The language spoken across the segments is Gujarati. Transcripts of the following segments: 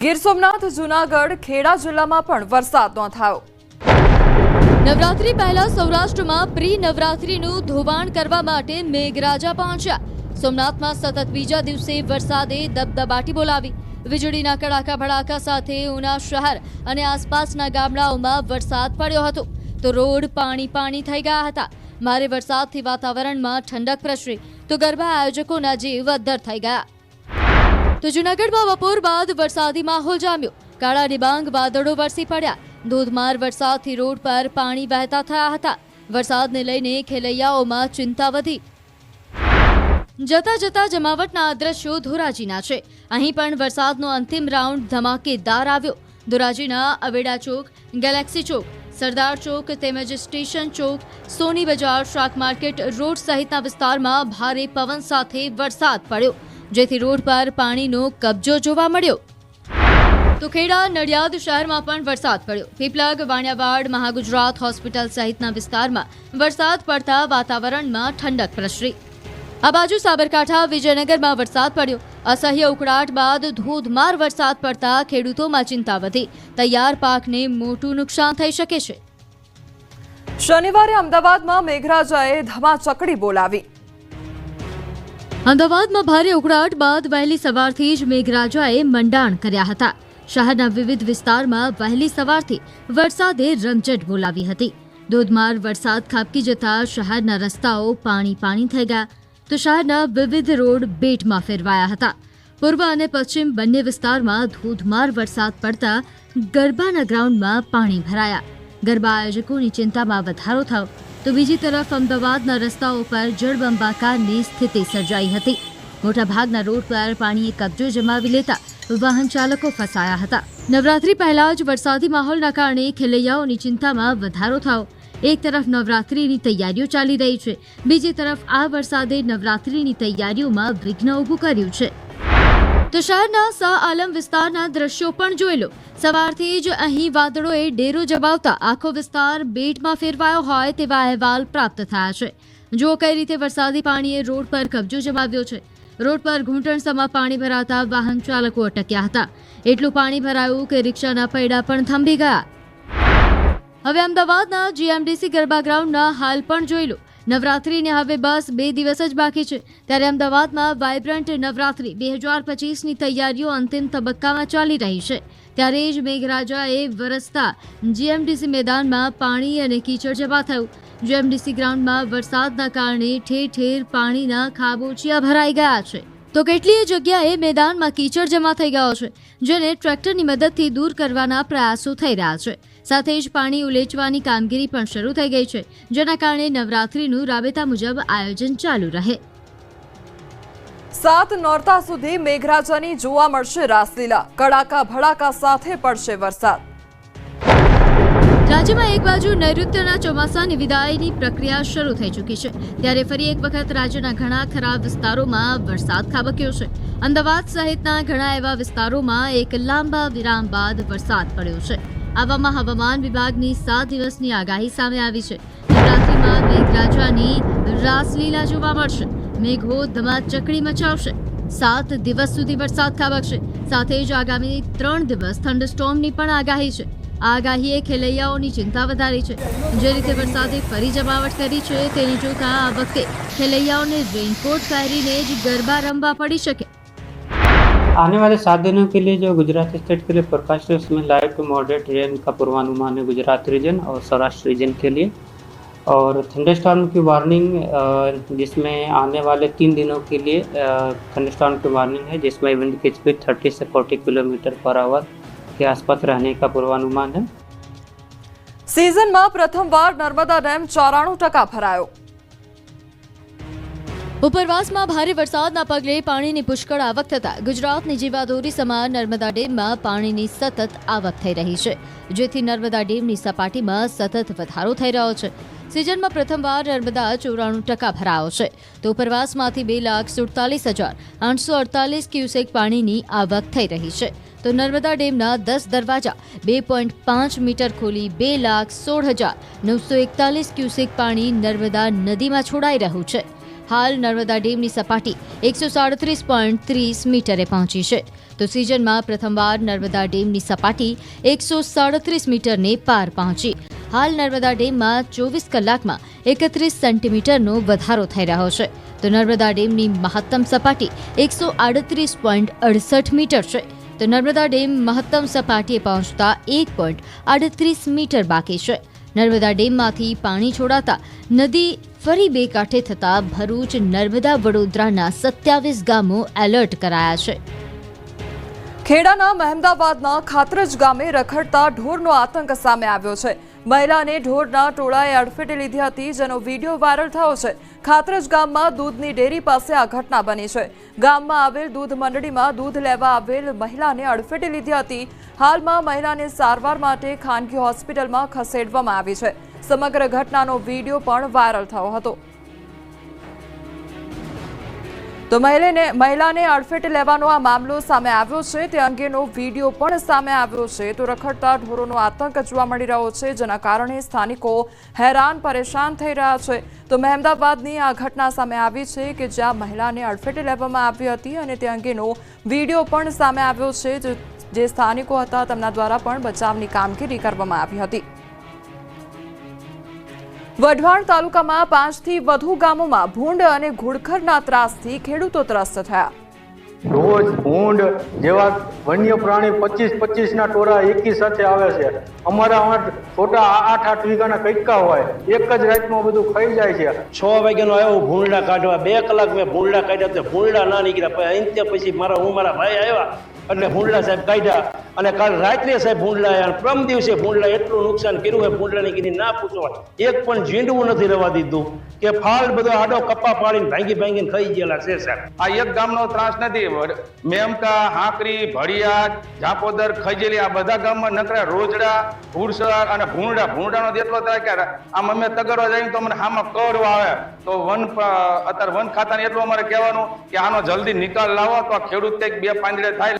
ગીર સોમનાથ, જૂનાગઢ, ખેડા જિલ્લામાં પણ વરસાદ નોંધાયો। નવરાત્રી પહેલા સૌરાષ્ટ્રમાં પ્રી નવરાત્રીનું ધોવાણ કરવા માટે મેઘરાજા પહોંચ્યા। સોમનાથમાં સતત બીજા દિવસે વરસાદે દબદબાટી બોલાવી। વીજળીના કડાકા ભડાકા સાથે ઉના શહેર અને આસપાસના ગામડાઓમાં વરસાદ પડ્યો હતો તો રોડ પાણી થઈ ગયા હતા। ભારે વરસાદથી વાતાવરણમાં ઠંડક પ્રસરી તો ગરબા આયોજકોના જીવ અદ્ધર થઈ ગયા। તો જૂનાગઢમાં બપોર બાદ વરસાદી માહોલ જામ્યો। કાળા ડિબાંગ વાદળો વરસી પડ્યા। ધોધમાર વરસાદથી રોડ પર પાણી વહેતા થયા હતા। વરસાદને લઈને ખેલૈયાઓમાં ચિંતા વધી। જતા જતા જમાવટના દ્રશ્યો ધોરાજીના છે। અહીં પણ વરસાદનો અંતિમ રાઉન્ડ ધમાકેદાર આવ્યો। ધોરાજીના અવેડા ચોક, ગેલેક્સી ચોક, સરદાર ચોક તેમજ સ્ટેશન ચોક, સોની બજાર, શાક માર્કેટ રોડ સહિતના વિસ્તારમાં ભારે પવન સાથે વરસાદ પડ્યો જેથી રોડ પર પાણીનો કબજો જોવા મળ્યો। તો ખેડા નડિયાદ શહેરમાં પણ વરસાદ પડ્યો। પીપલગ, વાણિયાવાડ, મહાગુજરાત હોસ્પિટલ સહિતના વિસ્તારમાં વરસાદ પડતા વાતાવરણમાં ઠંડક પ્રસરી। આ બાજુ સાબરકાંઠા, વિજયનગરમાં વરસાદ પડ્યો। અસહ્ય ઉકળાટ બાદ ધોધમાર વરસાદ પડતા ખેડૂતોમાં ચિંતા વધી। તૈયાર પાકને મોટું નુકસાન થઈ શકે છે। શનિવારે અમદાવાદમાં મેઘરાજાએ ધમાચકડી બોલાવી। અમદાવાદમાં ભારે ઉકળાટ બાદ વહેલી સવારથી જ મેઘરાજાએ મંડાણ કર્યા હતા। શહેરના વિવિધ વિસ્તારમાં વહેલી સવારથી વરસાદે રમઝટ બોલાવી હતી। ધોધમાર વરસાદ ખાબકી જતા શહેરના રસ્તાઓ પાણી થઈ ગયા તો શહેરના વિવિધ રોડ બેટમાં ફેરવાયા હતા। પૂર્વ અને પશ્ચિમ બંને વિસ્તારમાં ધોધમાર વરસાદ પડતા ગરબાના ગ્રાઉન્ડમાં પાણી ભરાયા। ગરબા આયોજકોની ચિંતામાં વધારો થયો તો બીજી તરફ અમદાવાદના રસ્તાઓ પર જળબંબાકારની સ્થિતિ સર્જાઈ હતી। મોટાભાગના રોડ પર પાણીએ કબજો જમાવી લેતા વાહન ચાલકો ફસાયા હતા। નવરાત્રી પહેલા જ વરસાદી માહોલના કારણે ખેલૈયાઓની ચિંતામાં વધારો થયો। એક તરફ નવરાત્રીની તૈયારીઓ ચાલી રહી છે, બીજી તરફ આ વરસાદે નવરાત્રીની તૈયારીઓમાં વિઘ્ન ઊભું કર્યું છે। તો શહેરના શાહ આલમ વિસ્તારના દ્રશ્યો પણ જોઈ લો। સવારથી જ અહીં વાદળોએ ડેરો જમાવતા આખો વિસ્તાર બેટમાં ફેરવાયો હોય તેવા અહેવાલ પ્રાપ્ત થયા છે। જો કઈ રીતે વરસાદી પાણીએ રોડ પર કબજો જમાવ્યો છે। રોડ પર ઘૂંટણસમાં પાણી ભરાતા વાહન ચાલકો અટક્યા હતા। એટલું પાણી ભરાયું કે રિક્ષાના પૈડા પણ થંભી ગયા। હવે અમદાવાદના જીએમડીસી ગરબા ગ્રાઉન્ડના હાલ પણ જોઈ લો। નવરાત્રીને હવે બસ 2 દિવસ જ બાકી છે ત્યારે અમદાવાદમાં વાઇબ્રન્ટ નવરાત્રી 2025ની તૈયારીઓ અંતિમ તબક્કામાં ચાલી રહી છે। ત્યારે જ મેઘરાજાએ વરસતા જીએમડીસી મેદાનમાં પાણી અને કીચડ જમા થયું। જીએમડીસી ગ્રાઉન્ડમાં વરસાદના કારણે ઠેર ઠેર પાણીના ખાબોચિયા ભરાઈ ગયા છે તો કેટલીય જગ્યાએ મેદાનમાં કીચડ જમા થઈ ગયો છે જેને ટ્રેક્ટરની મદદથી દૂર કરવાના પ્રયાસો થઈ રહ્યા છે। સાથે જ પાણી ઉલેચવાની કામગીરી પણ શરૂ થઈ ગઈ છે જેના કારણે નવરાત્રીનું રાબેતા મુજબ આયોજન ચાલુ રહે। 7 નોરતા સુધી મેઘરાજાની જોવા મળશે રાસલીલા। કડાકા ભડાકા સાથે પડશે વરસાદ। રાજ્યમાં એક બાજુ નૈઋત્યના ચોમાસાની વિદાયની પ્રક્રિયા શરૂ થઈ ચૂકી છે ત્યારે ફરી એક વખત રાજ્યના ઘણા ખરાબ વિસ્તારોમાં વરસાદ ખાબક્યો છે। અમદાવાદ સહિતના ઘણા એવા વિસ્તારોમાં એક લાંબા વિરામ બાદ વરસાદ પડ્યો છે। આવામાં હવામાન વિભાગની 7 દિવસની આગાહી સામે આવી છે। નવરાત્રીમાં મેઘરાજાની રાસલીલા જોવા મળશે। મેઘો ધમાચકડી મચાવશે। 7 દિવસ સુધી વરસાદ ખાબકશે। સાથે જ આગામી 3 દિવસ થંડરસ્ટોર્મની પણ આગાહી છે। આ આગાહીએ ખેલૈયાઓની ચિંતા વધારી છે। જે રીતે વરસાદે ફરી જમાવટ કરી છે તેની જોતા આ વખતે ખેલૈયાઓને રેનકોટ પહેરીને જ ગરબા રમવા પડી શકે। आने वाले 7 दिनों के लिए जो गुजरात स्टेट के लिए फोरकास्ट है उसमें लाइट टू मॉडरेट रेन का पूर्वानुमान है गुजरात रीजन और सौराष्ट्र रीजन के लिए। और थंडरस्टॉर्म की वार्निंग जिसमें आने वाले 3 दिनों के लिए थंडरस्टॉर्म की वार्निंग है जिसमें विंड की स्पीड 30 से 40 किलोमीटर पर आवर के आसपास रहने का पूर्वानुमान है। सीजનમાં પ્રથમવાર નર્મદા ડેમ 94% ભરાયો। ઉપરવાસમાં ભારે વરસાદના પગલે પાણીની પુષ્કળ આવક થતા ગુજરાતની જીવાદોરી સમાન નર્મદા ડેમમાં પાણીની સતત આવક થઈ રહી છે જેથી નર્મદા ડેમની સપાટીમાં સતત વધારો થઈ રહ્યો છે। સિઝનમાં પ્રથમવાર નર્મદા 94% ભરાયો છે તો ઉપરવાસમાંથી 2,47,848 ક્યુસેક પાણીની આવક થઈ રહી છે તો નર્મદા ડેમના 10 દરવાજા 2.5 મીટર ખોલી 2,16,941 ક્યુસેક પાણી નર્મદા નદીમાં છોડાઈ રહ્યું છે। હાલ નર્મદા ડેમની સપાટી 137.30 મીટરે પહોંચી છે, તો સિઝનમાં પ્રથમવાર નર્મદા ડેમની સપાટી 137 મીટરને પાર પહોંચી. હાલ નર્મદા ડેમમાં 24 કલાકમાં 31 સેન્ટીમીટરનો વધારો થઈ રહ્યો છે, તો નર્મદા ડેમની મહત્તમ સપાટી 138.68 મીટર છે, તો નર્મદા ડેમ મહત્તમ સપાટીએ પહોંચતા 1.38 મીટર બાકી છે. નર્મદા ડેમમાંથી પાણી છોડાતા નદી ફરી બે કાંઠે થતા ભરૂચ, નર્મદા, વડોદરાના 27 ગામો એલર્ટ કરાયા છે. ખેડાના મહેમદાવાદના ખાતરજ ગામે રખડતા ઢોરનો આતંક સામે આવ્યો છે. મહિલાને ઢોરના ટોળાએ અડફેટે લીધી હતી, જેનો વિડીયો વાયરલ થયો છે. ખાતરજ ગામમાં દૂધની ડેરી પાસે આ ઘટના બની છે. ગામમાં આવેલ દૂધ મંડળીમાં દૂધ લેવા આવેલ મહિલાને અડફેટે લીધી હતી. હાલમાં મહિલાને સારવાર માટે ખાનગી હોસ્પિટલમાં ખસેડવામાં આવી છે. સમગ્ર ઘટનાનો વિડીયો પણ વાયરલ થયો હતો. તો મહિલાને અડફેટે લેવાનો આ મામલો સામે આવ્યો છે, તે અંગેનો વિડીયો પણ સામે આવ્યો છે. તો રખડતા ઢોરોનો આતંક જોવા મળી રહ્યો છે, જેના કારણે સ્થાનિકો હેરાન પરેશાન થઈ રહ્યા છે. તો મહેમદાવાદની આ ઘટના સામે આવી છે કે જ્યાં મહિલાને અડફેટે લેવામાં આવી હતી અને તે અંગેનો વિડીયો પણ સામે આવ્યો છે. જે સ્થાનિકો હતા તેમના દ્વારા પણ બચાવની કામગીરી કરવામાં આવી હતી. વઢવાણ તાલુકામાં 5 થી વધુ ગામોમાં ભૂંડ અને ઘુડખરના ત્રાસથી ખેડૂતો ત્રસ્ત થયા. રોજ ભૂંડ જેવા વન્ય પ્રાણી 25 ના ટોળા એકી સાથે આવે છે. અમારા છોટા 8 વીઘાના કઈકા હોય, એક જ રાતમાં બધું ખાઈ જાય છે. 6 વાગ્યાનો આવ્યો ભૂંડા કાઢવા, 2 કલાક મેં ભૂંડા કાઢ્યા તો ભૂંડા ના નીકળ્યા. પછી મારા ભાઈ આવ્યા એટલે ભૂંડલા સાહેબ કાઢ્યા, અને કાલ રાત્રે સાહેબ ભૂંડલા આવ્યા. પ્રમ દિવસે ભૂંડલા એટલું નુકસાન કર્યું હોય ભૂંડલાની કીધી ના પૂછો. એક પણ ઝીંડવું નથી રવા દીધું કે ફાલ બધો આડો કપ્પા પાડીને ભાંગીને ખાઈ ગયેલા છે સાહેબ. આ એક ગામનો ત્રાસ નથી. મેમકા, હાંકરી, ભડિયાદ, જાપોદર, ખજેલી આ બધા ગામમાં નકરા રોજડા, ઘુડસર અને ભૂંડાનો જેટલો થાય કે આમ અમે તગરવા જઈએ તો મને આમાં કરવા આવે. તો અત્યારે વન ખાતાને એટલું અમારે કહેવાનું કે આનો જલ્દી નિકાલ લાવો તો આ ખેડૂત કંઈક 2 પાંદડે થાય.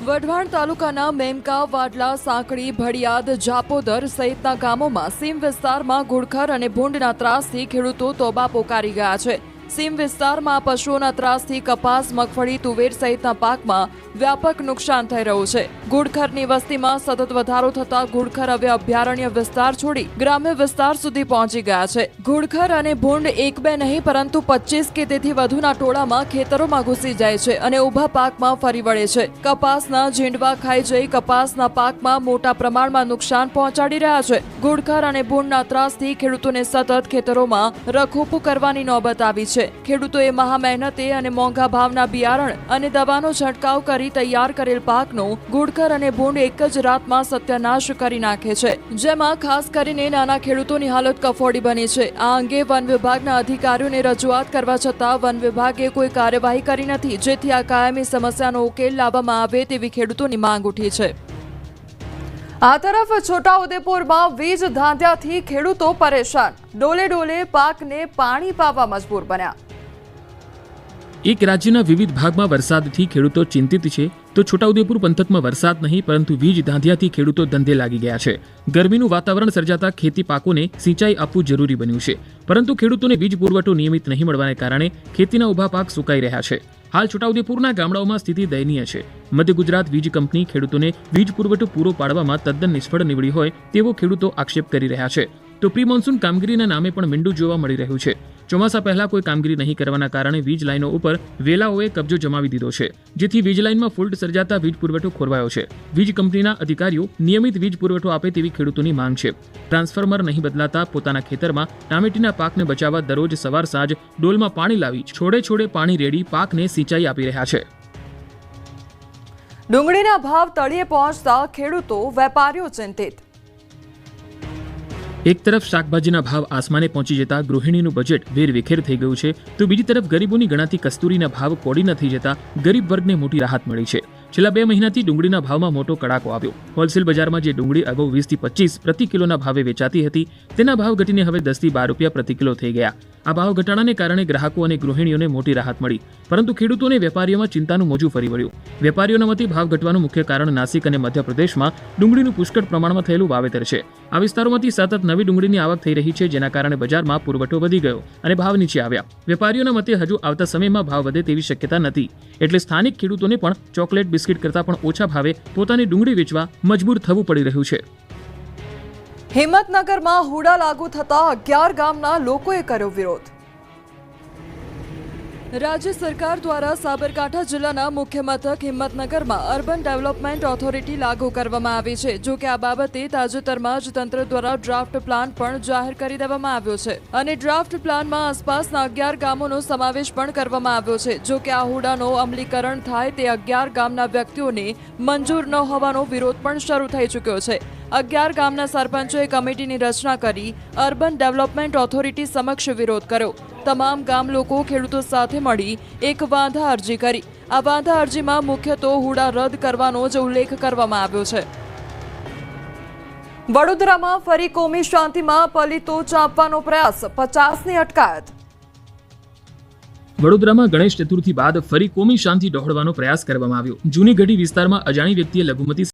વઢવાણ તાલુકાના મેમકા, વાડલા, સાંકળી, ભડિયાદ, જાપોદર સહિતના ગામોમાં સીમ વિસ્તારમાં ઘુડખર અને ભૂંડના ત્રાસથી ખેડૂતો તોબા પોકારી ગયા છે. સીમ વિસ્તારમાં પશુઓના ત્રાસથી કપાસ, મગફળી, તુવેર સહિતના પાકમાં વ્યાપક નુકસાન થઈ રહ્યું છે. ઘુડખરની વસ્તીમાં સતત વધારો થતા ઘુડખર હવે અભયારણ્ય વિસ્તાર છોડી ગ્રામ્ય વિસ્તાર સુધી પહોંચી ગયા છે. ઘુડખર અને ભૂંડ 1-2 નહીં પરંતુ 25 કે તેથી વધુના ટોળામાં ખેતરોમાં ઘૂસી જાય છે અને ઊભા પાકમાં ફરી વળે છે. કપાસના ઝીંડવા ખાઈ જઈ કપાસના પાકમાં મોટા પ્રમાણમાં નુકસાન પહોંચાડી રહ્યા છે. ઘુડખર અને ભૂંડના ત્રાસથી ખેડૂતોને સતત ખેતરોમાં રખોપું કરવાની નોબત આવી છે. ખેડૂતોએ મહા મહેનતે અને મોંઘા ભાવના બિયારણ અને દવાનો છંટકાવ કરી તૈયાર કરેલ પાકનો ઘુડખર અને ભૂંડ એક જ રાતમાં સત્યાનાશ કરી નાખે છે, જેમાં ખાસ કરીને નાના ખેડૂતોની હાલત કફોડી બની છે. આ અંગે વન વિભાગના અધિકારીઓને રજૂઆત કરવા છતાં વન વિભાગે કોઈ કાર્યવાહી કરી નથી, જેથી આ કાયમી સમસ્યાનો ઉકેલ લાવવામાં આવે તેવી ખેડૂતોની માંગ ઉઠી છે. આ તરફ છોટાઉદેપુરમાં વીજ ધાંધ્યાથી ખેડૂતો પરેશાન. ડોલે ડોલે પાકને પાણી પાવા મજબૂર બન્યા. એક રાજ્યના વિવિધ ભાગમાં વરસાદથી ખેડૂતો ચિંતિત છે, તો છોટાઉદેપુર પંથકમાં વરસાદ નહીં પરંતુ વીજ ધાંધિયાથી ખેડૂતો ધંધે લાગી ગયા છે. ગરમીનું વાતાવરણ સર્જાતા ખેતી પાકોને સિંચાઈ આપવું જરૂરી બન્યું છે, પરંતુ ખેડૂતોને વીજ પુરવઠો નિયમિત નહીં મળવાને કારણે ખેતીના ઊભા પાક સુકાઈ રહ્યા છે. હાલ છોટાઉદેપુરના ગામડાઓમાં સ્થિતિ દયનીય છે. મધ્ય ગુજરાત વીજ કંપની ખેડૂતોને વીજ પુરવઠો પૂરો પાડવામાં તદ્દન નિષ્ફળ નીવડી હોય તેવો ખેડૂતો આક્ષેપ કરી રહ્યા છે. તો પ્રી મોન્સૂન કામગીરીના નામે પણ મીંડું જોવા મળી રહ્યું છે. ચોમાસા પહેલા કોઈ કામગીરી નહીં કરવાના કારણે વીજ લાઈનો ઉપર વેલાઓએ કબજો જમાવી દીધો છે, જેથી વીજ લાઈનમાં ફોલ્ટ સર્જાતા વીજ પુરવઠો ખોરવાયો છે. વીજ કંપનીના અધિકારીઓ નિયમિત વીજ પુરવઠો આપે તેવી ખેડૂતોની માંગ છે. ટ્રાન્સફોર્મર નહીં બદલાતા પોતાના ખેતરમાં ટામેટીના પાકને બચાવવા દરરોજ સવાર સાંજ ડોલમાં પાણી લાવી છોડે પાણી રેડી પાકને સિંચાઈ આપી રહ્યા છે. ડુંગળીના ભાવ તળિયે પહોંચતા ખેડૂતો, વેપારીઓ ચિંતિત. એક તરફ શાકભાજીના ભાવ આસમાને પહોંચી જતા ગૃહિણીનું બજેટ વેરવિખેર થઈ ગયું છે, તો બીજી તરફ ગરીબોની ગણાતી કસ્તુરીના ભાવ કોડી નથી જતા ગરીબ વર્ગને મોટી રાહત મળી છે. છેલ્લા 2 મહિનાથી ડુંગળીના ભાવમાં મોટો કડાકો આવ્યો. હોલસેલ બજારમાં જે ડુંગળી અગાઉ 20 થી 25 પ્રતિ કિલોના ભાવે વેચાતી હતી તેના ભાવ ઘટીને હવે 10 થી 12 રૂપિયા પ્રતિ કિલો થઈ ગયા. આ ભાવ ઘટાડાને કારણે ગ્રાહકો અને ગૃહિણીઓને મોટી રાહત મળી, પરંતુ ખેડૂતોને વેપારીઓમાં ચિંતાનું મોજું ફરી વળ્યું. વેપારીઓના મતે ભાવ ઘટવાનું મુખ્ય કારણ નાસિક અને મધ્યપ્રદેશમાં ડુંગળીનું પુષ્કળ પ્રમાણમાં થયેલું વાવેતર છે. આ વિસ્તારોમાંથી સતત નવી ડુંગળીની આવક થઈ રહી છે, જેના કારણે બજારમાં પુરવઠો વધી ગયો અને ભાવ નીચે આવ્યા. વેપારીઓના મતે હજુ આવતા સમયમાં ભાવ વધે તેવી શક્યતા નથી, એટલે સ્થાનિક ખેડૂતોને પણ ચોકલેટ બિસ્કિટ કરતાં પણ ઓછા ભાવે પોતાની ડુંગળી વેચવા મજબૂર થવું પડી રહ્યું છે. હિંમતનગરમાં હુડા લાગુ થતા 11 ગામના લોકોએ કર્યો વિરોધ. રાજ્ય સરકાર દ્વારા સાબરકાંઠા જિલ્લાના મુખ્ય મથક હિંમતનગરમાં અર્બન ડેવલપમેન્ટ ઓથોરિટી લાગુ કરવામાં આવી છે. જો કે આ બાબતે તાજેતરમાં જ તંત્ર દ્વારા ડ્રાફ્ટ પ્લાન પણ જાહેર કરી દેવામાં આવ્યો છે અને ડ્રાફ્ટ પ્લાનમાં આસપાસના 11 ગામોનો સમાવેશ પણ કરવામાં આવ્યો છે. જો કે આ હુડાનો અમલીકરણ થાય તે 11 ગામના વ્યક્તિઓને મંજૂર ન હોવાનો વિરોધ પણ શરૂ થઈ ચૂક્યો છે. 11 ગામના સરપંચોએ કમિટીની રચના કરી અર્બન ડેવલપમેન્ટ ઓથોરિટી સમક્ષ વિરોધ કર્યો. તમામ ગામ લોકો ખેડૂતો સાથે મળી એક વાંધા અરજી કરી. આ વાંધા અરજીમાં મુખ્યત્વે હુડા રદ કરવાનો જ ઉલ્લેખ કરવામાં આવ્યો છે. વડોદરામાં ફરી કોમી શાંતિમાં પલિતો ચાંપવાનો પ્રયાસ, 50ની અટકાયત. વડોદરામાં ગણેશ ચતુર્થી બાદ ફરી કોમી શાંતિ ડહોળવાનો પ્રયાસ કરવામાં આવ્યો. જૂની ગઢી વિસ્તારમાં અજાણી વ્યક્તિએ લઘુમતી